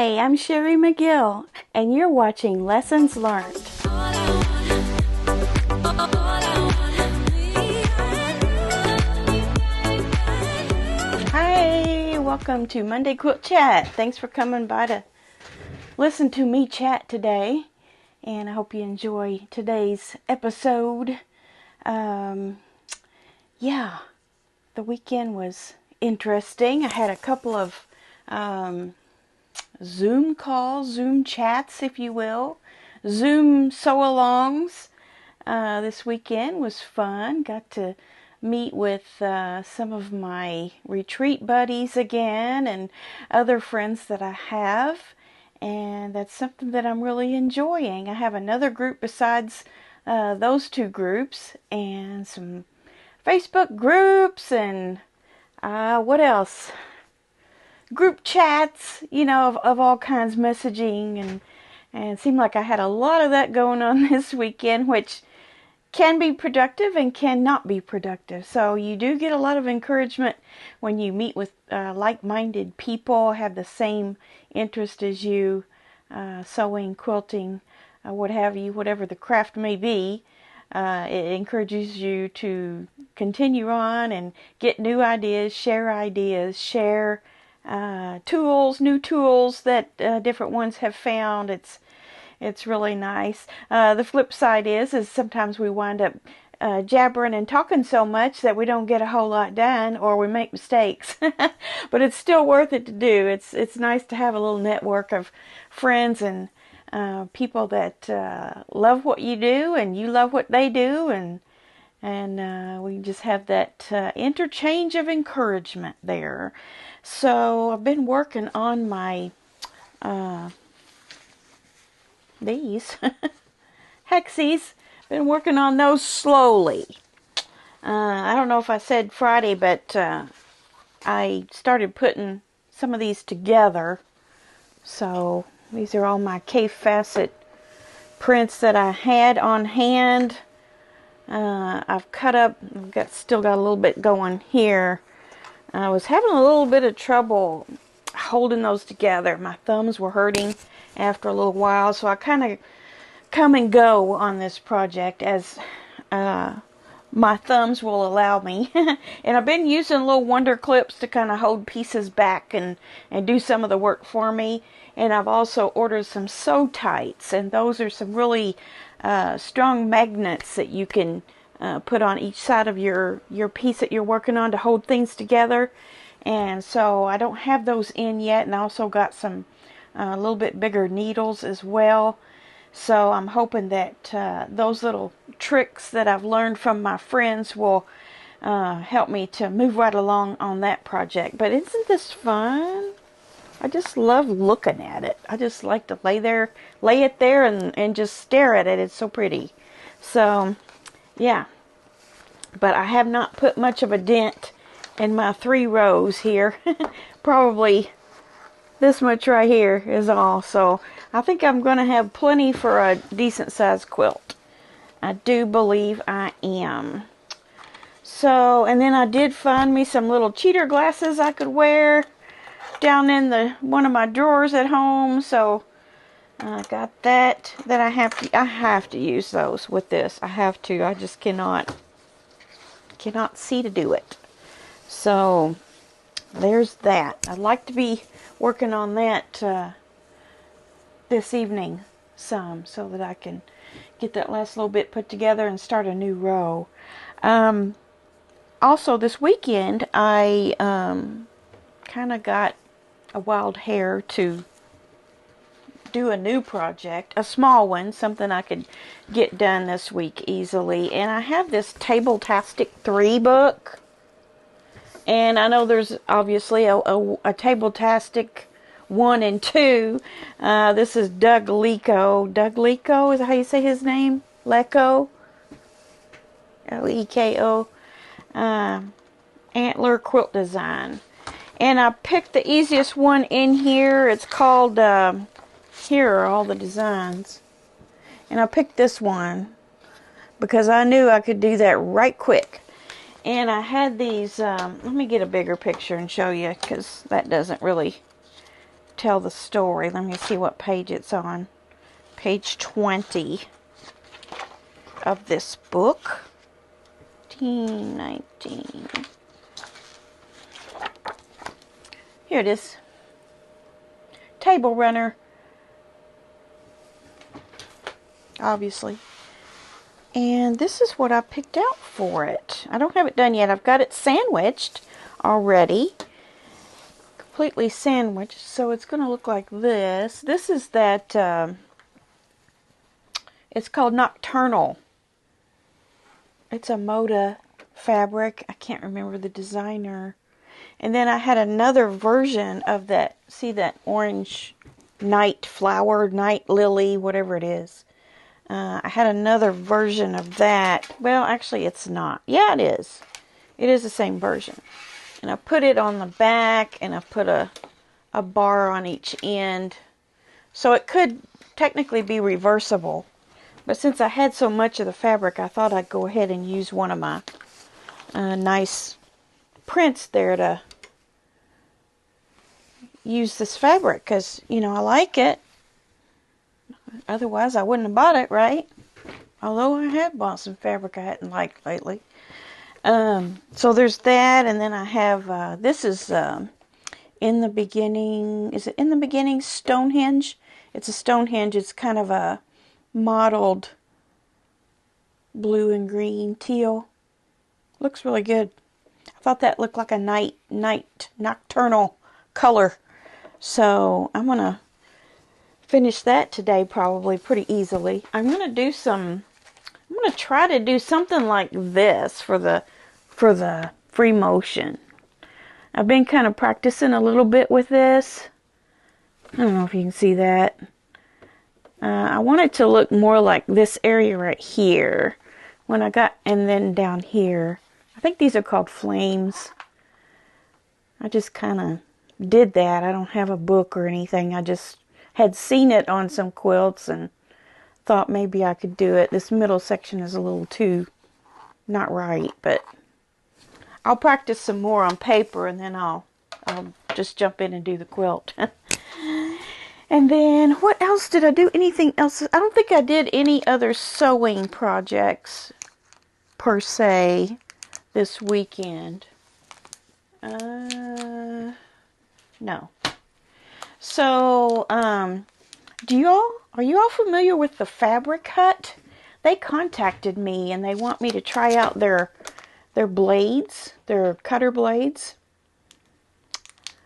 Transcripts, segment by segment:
Hi, I'm Sherry McGill, and you're watching Lessons Learned. Hi, welcome to Monday Quilt Chat. Thanks for coming by to listen to me chat today, and I hope you enjoy today's episode. Yeah, the weekend was interesting. I had a couple of Zoom calls, Zoom chats, if you will, Zoom sew-alongs. This weekend was fun. Got to meet with some of my retreat buddies again and other friends that I have, and that's something that I'm really enjoying. I have another group besides those two groups, and some Facebook groups, and what else? Group chats, you know, of all kinds, messaging, and it seemed like I had a lot of that going on this weekend, which can be productive and cannot be productive. So you do get a lot of encouragement when you meet with like-minded people, have the same interest as you, sewing, quilting, what have you, whatever the craft may be. It encourages you to continue on and get new ideas, share tools, new tools that different ones have found. It's really nice. The flip side is sometimes we wind up jabbering and talking so much that we don't get a whole lot done, or we make mistakes. But it's still worth it to do. It's nice to have a little network of friends and people that love what you do and you love what they do, and we just have that interchange of encouragement there. So I've been working on my these hexies. Been working on those slowly. I don't know if I said Friday, but I started putting some of these together. So these are all my K-facet prints that I had on hand. I've cut up. Still got a little bit going here. I was having a little bit of trouble holding those together. My thumbs were hurting after a little while, so I kind of come and go on this project as my thumbs will allow me. And I've been using little wonder clips to kind of hold pieces back and do some of the work for me. And I've also ordered some sew tights, and those are some really strong magnets that you can put on each side of your piece that you're working on to hold things together. And so I don't have those in yet, and I also got some a little bit bigger needles as well. So I'm hoping that those little tricks that I've learned from my friends will help me to move right along on that project. But isn't this fun? I just love looking at it. I just like to lay it there and just stare at it. It's so pretty. So yeah, but I have not put much of a dent in my 3 rows here. Probably this much right here is all. So I think I'm going to have plenty for a decent sized quilt. I do believe I am. So, and then I did find me some little cheater glasses I could wear down in one of my drawers at home. So I got that I have to use those with this. I have to. I just cannot see to do it. So there's that. I'd like to be working on that this evening some, so that I can get that last little bit put together and start a new row. Also this weekend I kind of got a wild hair to do a new project, a small one, something I could get done this week easily. And I have this Table-tastic 3 book, and I know there's obviously a Table-tastic 1 and 2. This is Doug Leko. Doug Leko is how you say his name? Leko? L-E-K-O. Antler Quilt Design. And I picked the easiest one in here. It's called, here are all the designs. And I picked this one because I knew I could do that right quick. And I had these, let me get a bigger picture and show you, because that doesn't really tell the story. Let me see what page it's on. Page 20 of this book. 19. Here it is. Table runner. Obviously. And this is what I picked out for it. I don't have it done yet. I've got it sandwiched already. Completely sandwiched. So it's going to look like this. This is that, it's called Nocturnal. It's a Moda fabric. I can't remember the designer. And then I had another version of that. See that orange night flower, night lily, whatever it is. I had another version of that. Well, actually it's not. Yeah, it is. It is the same version. And I put it on the back, and I put a bar on each end. So it could technically be reversible. But since I had so much of the fabric, I thought I'd go ahead and use one of my nice prints there to use this fabric. Because, you know, I like it. Otherwise, I wouldn't have bought it, right? Although I have bought some fabric I hadn't liked lately. So there's that, and then I have, this is In the Beginning, is it In the Beginning Stonehenge? It's a Stonehenge. It's kind of a mottled blue and green teal. Looks really good. I thought that looked like a nocturnal color. So I'm going to finish that today probably pretty easily. I'm going to try to do something like this for the free motion. I've been kind of practicing a little bit with this. I don't know if you can see that. I want it to look more like this area right here. And then down here. I think these are called flames. I just kind of did that. I don't have a book or anything. I just had seen it on some quilts and thought maybe I could do it. This middle section is a little too not right, but I'll practice some more on paper, and then I'll just jump in and do the quilt. And then what else did I do? Anything else? I don't think I did any other sewing projects per se this weekend. No. So, are you all familiar with the Fabric Hut? They contacted me and they want me to try out their blades, their cutter blades.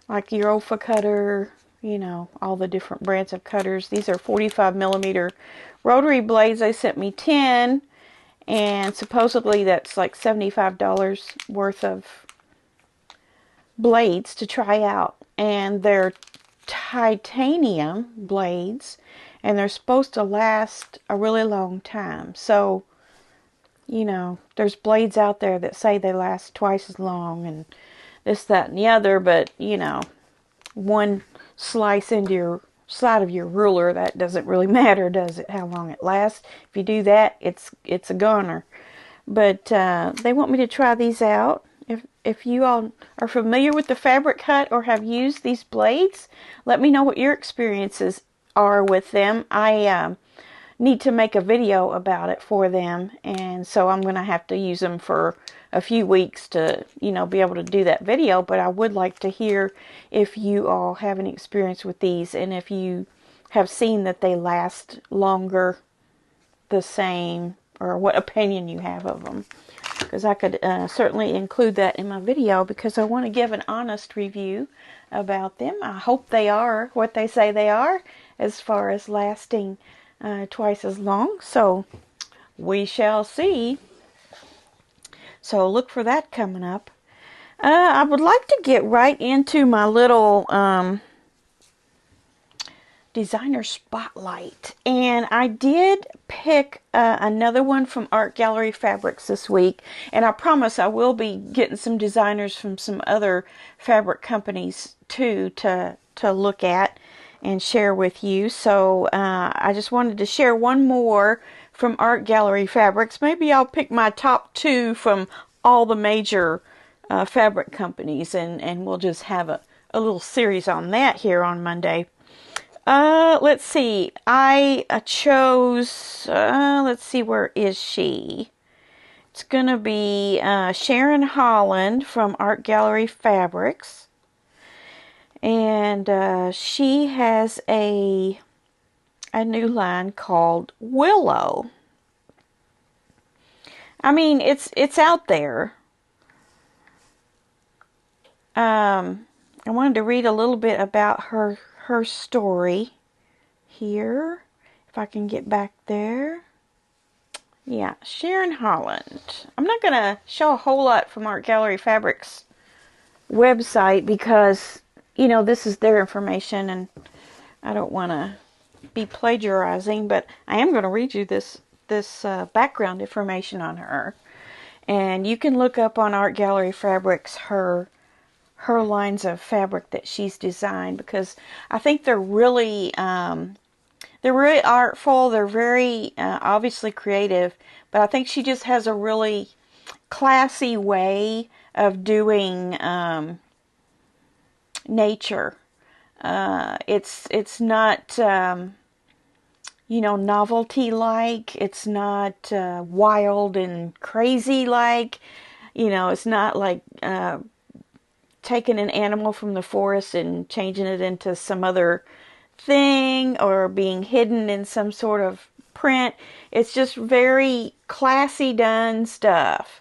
Like your Olfa cutter, you know, all the different brands of cutters. These are 45mm rotary blades. They sent me 10, and supposedly that's like $75 worth of blades to try out. And they're titanium blades, and they're supposed to last a really long time. So, you know, there's blades out there that say they last twice as long and this, that, and the other, but, you know, one slice into your side of your ruler, that doesn't really matter, does it, how long it lasts? If you do that, it's a goner. But they want me to try these out. If you all are familiar with the Fabric Hut or have used these blades, let me know what your experiences are with them. I need to make a video about it for them, and so I'm going to have to use them for a few weeks to, you know, be able to do that video. But I would like to hear if you all have any experience with these, and if you have seen that they last longer, the same, or what opinion you have of them. Because I could certainly include that in my video, because I want to give an honest review about them. I hope they are what they say they are as far as lasting twice as long. So we shall see. So look for that coming up. I would like to get right into my little designer spotlight, and I did pick another one from Art Gallery Fabrics this week, and I promise I will be getting some designers from some other fabric companies too to look at and share with you. So I just wanted to share one more from Art Gallery Fabrics. Maybe I'll pick my top 2 from all the major fabric companies, and we'll just have a a little series on that here on Monday. Let's see. I chose, let's see, where is she? It's going to be Sharon Holland from Art Gallery Fabrics. And she has a new line called Willow. I mean, it's out there. I wanted to read a little bit about her story here, if I can get back there. Yeah, Sharon Holland. I'm not going to show a whole lot from Art Gallery Fabrics website because, you know, this is their information and I don't want to be plagiarizing, but I am going to read you this background information on her. And you can look up on Art Gallery Fabrics her lines of fabric that she's designed, because I think they're really artful. They're very obviously creative, but I think she just has a really classy way of doing nature. It's not you know, novelty like. It's not wild and crazy like. You know, it's not like taking an animal from the forest and changing it into some other thing or being hidden in some sort of print. It's just very classy done stuff.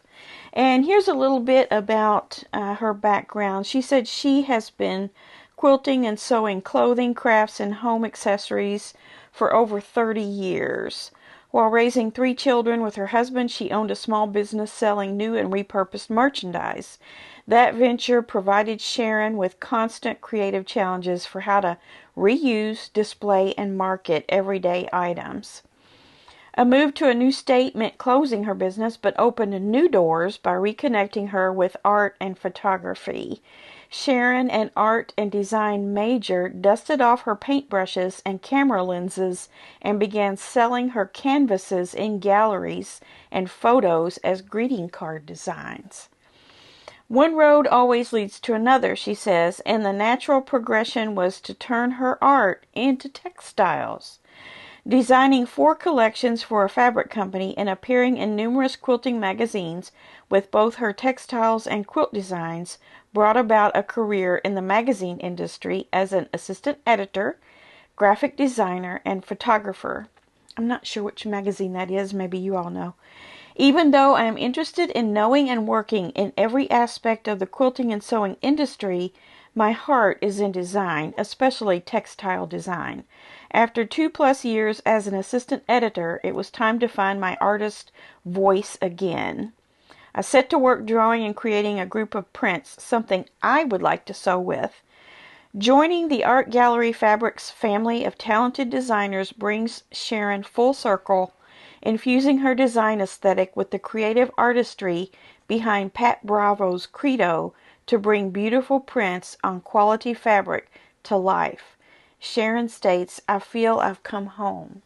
And here's a little bit about her background. She said she has been quilting and sewing clothing, crafts, and home accessories for over 30 years. While raising 3 children with her husband, she owned a small business selling new and repurposed merchandise. That venture provided Sharon with constant creative challenges for how to reuse, display, and market everyday items. A move to a new state meant closing her business, but opened new doors by reconnecting her with art and photography. Sharon, an art and design major, dusted off her paintbrushes and camera lenses and began selling her canvases in galleries and photos as greeting card designs. One road always leads to another, she says, and the natural progression was to turn her art into textiles. Designing 4 collections for a fabric company and appearing in numerous quilting magazines with both her textiles and quilt designs brought about a career in the magazine industry as an assistant editor, graphic designer, and photographer. I'm not sure which magazine that is. Maybe you all know. Even though I am interested in knowing and working in every aspect of the quilting and sewing industry, my heart is in design, especially textile design. After 2+ years as an assistant editor, it was time to find my artist voice again. I set to work drawing and creating a group of prints, something I would like to sew with. Joining the Art Gallery Fabrics family of talented designers brings Sharon full circle, infusing her design aesthetic with the creative artistry behind Pat Bravo's credo to bring beautiful prints on quality fabric to life. Sharon states, "I feel I've come home."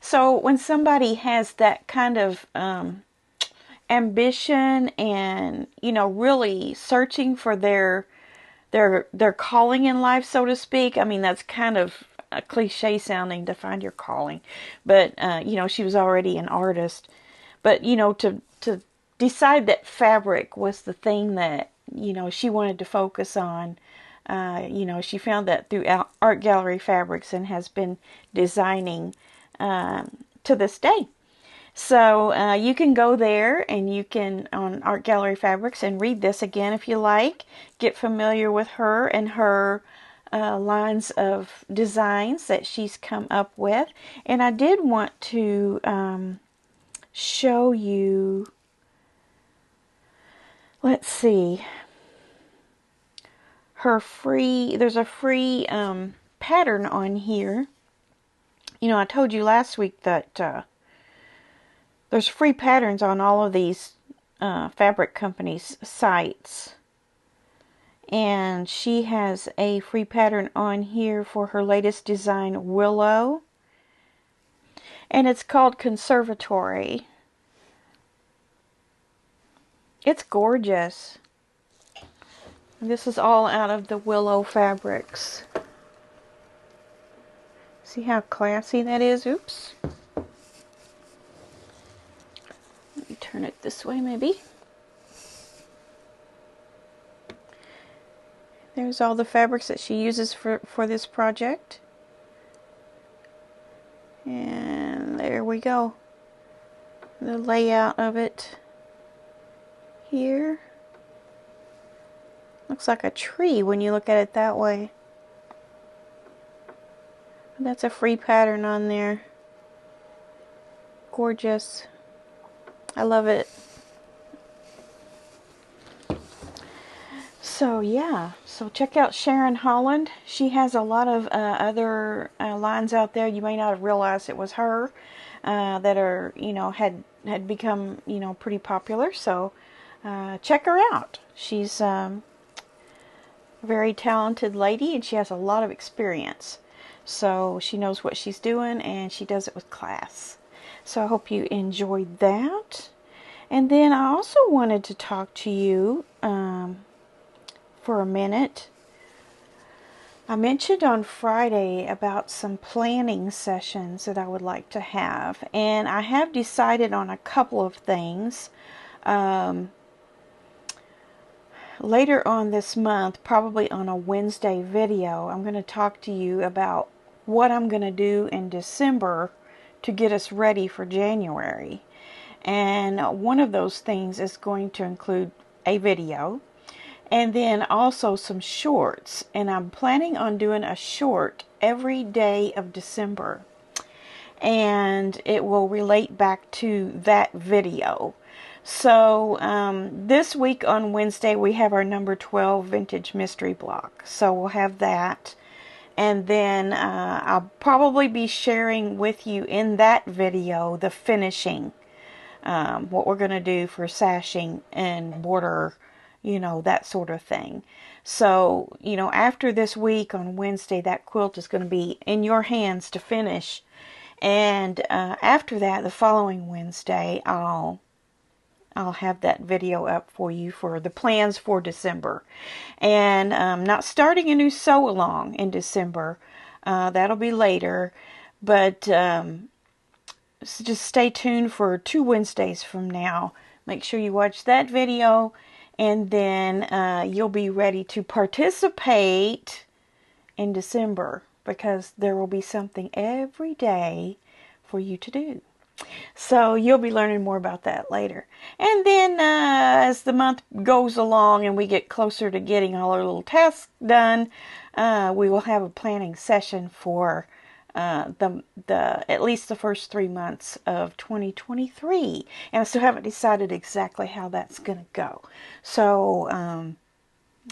So when somebody has that kind of ambition and, you know, really searching for their calling in life, so to speak. I mean, that's kind of a cliche sounding to find your calling, but you know, she was already an artist. But you know, to decide that fabric was the thing that, you know, she wanted to focus on. You know, she found that through Art Gallery Fabrics and has been designing to this day. So you can go there and you can, on Art Gallery Fabrics, and read this again if you like. Get familiar with her and her lines of designs that she's come up with. And I did want to show you, let's see, her free, there's a free pattern on here. You know, I told you last week that there's free patterns on all of these fabric companies' sites. And she has a free pattern on here for her latest design, Willow. And it's called Conservatory. It's gorgeous. This is all out of the Willow Fabrics. See how classy that is? Oops. Let me turn it this way maybe. There's all the fabrics that she uses for this project. And there we go. The layout of it here. Looks like a tree when you look at it that way. That's a free pattern on there. Gorgeous. I love it. So yeah, so check out Sharon Holland. She has a lot of other lines out there. You may not have realized it was her that are, you know, had become, you know, pretty popular. So check her out. She's a very talented lady, and she has a lot of experience. So she knows what she's doing, and she does it with class. So I hope you enjoyed that. And then I also wanted to talk to you for a minute. I mentioned on Friday about some planning sessions that I would like to have, and I have decided on a couple of things. Later on this month, probably on a Wednesday video, I'm going to talk to you about what I'm going to do in December to get us ready for January. And one of those things is going to include a video, and then also some shorts. And I'm planning on doing a short every day of December. And it will relate back to that video. So this week on Wednesday we have our number 12 vintage mystery block. So we'll have that. And then I'll probably be sharing with you in that video the finishing. What we're going to do for sashing and border, you know, that sort of thing. So, you know, after this week on Wednesday, that quilt is going to be in your hands to finish. And after that, the following Wednesday, I'll have that video up for you for the plans for December. And not starting a new sew-along in December. That'll be later. But so just stay tuned for 2 Wednesdays from now. Make sure you watch that video, and then you'll be ready to participate in December, because there will be something every day for you to do. So you'll be learning more about that later. And then as the month goes along and we get closer to getting all our little tasks done, we will have a planning session for at least the first 3 months of 2023. And I still haven't decided exactly how that's going to go. So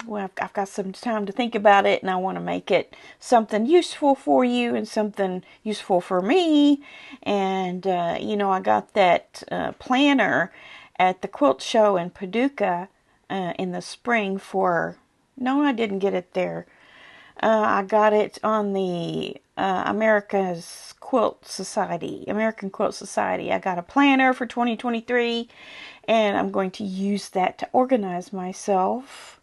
well, I've got some time to think about it, and I want to make it something useful for you and something useful for me. And you know, I got that planner at the quilt show in Paducah in the spring for, no, I didn't get it there. I got it on the American Quilt Society. I got a planner for 2023, and I'm going to use that to organize myself.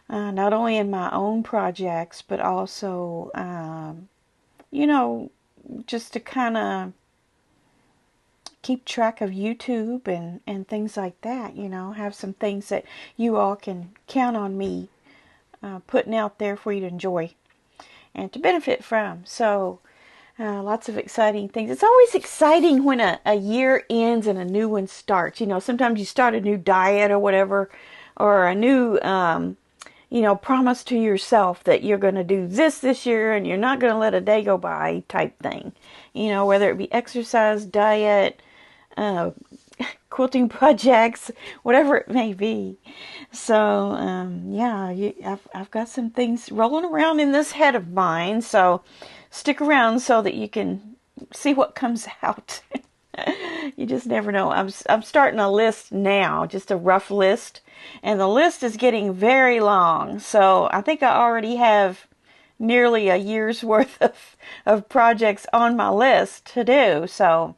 Not only in my own projects, but also, you know, just to kind of keep track of YouTube and things like that, you know, have some things that you all can count on me putting out there for you to enjoy and to benefit from. So, lots of exciting things. It's always exciting when a year ends and a new one starts. You know, sometimes you start a new diet or whatever, or a new you know, promise to yourself that you're going to do this year and you're not going to let a day go by type thing. You know, whether it be exercise, diet, quilting projects, whatever it may be. So, yeah, I've got some things rolling around in this head of mine. So stick around so that you can see what comes out. You just never know. I'm starting a list now, just a rough list, and the list is getting very long. So I think I already have nearly a year's worth of projects on my list to do. So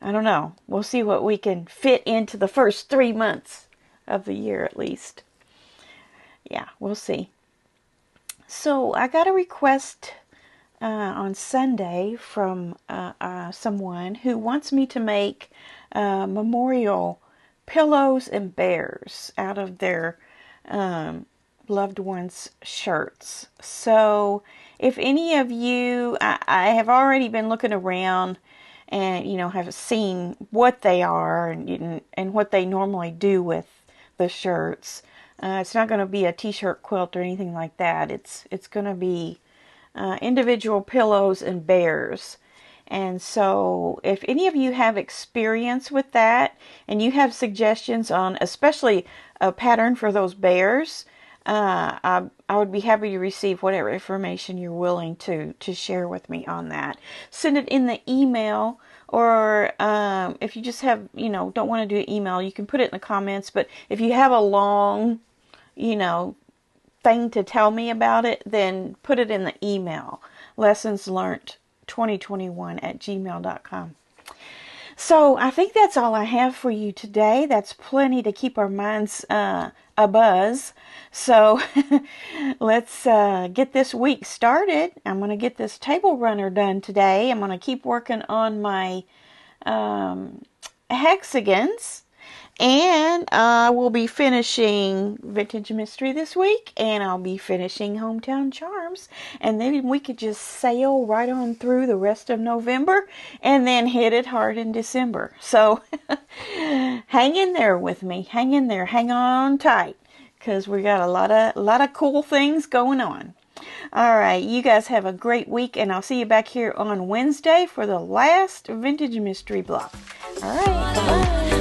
I don't know. We'll see what we can fit into the first 3 months of the year at least. Yeah, we'll see. So I got a request on Sunday from someone who wants me to make memorial pillows and bears out of their loved ones' shirts. So if any of you, I have already been looking around and, have seen what they are and what they normally do with the shirts. It's not going to be a t-shirt quilt or anything like that. It's going to be individual pillows and bears. And so if any of you have experience with that and you have suggestions on especially a pattern for those bears, I would be happy to receive whatever information you're willing to share with me on that. Send it in the email, or if you just have, don't want to do email, you can put it in the comments. But if you have a long, thing to tell me about it, then put it in the email. lessonslearnt2021@gmail.com. So I think that's all I have for you today. That's plenty to keep our minds abuzz. So let's get this week started. I'm going to get this table runner done today. I'm going to keep working on my hexagons. And I will be finishing Vintage Mystery this week, and I'll be finishing Hometown Charms, and then we could just sail right on through the rest of November, and then hit it hard in December. So hang in there with me, hang in there, hang on tight, because we got a lot of cool things going on. All right, you guys have a great week, and I'll see you back here on Wednesday for the last Vintage Mystery block. All right, bye-bye.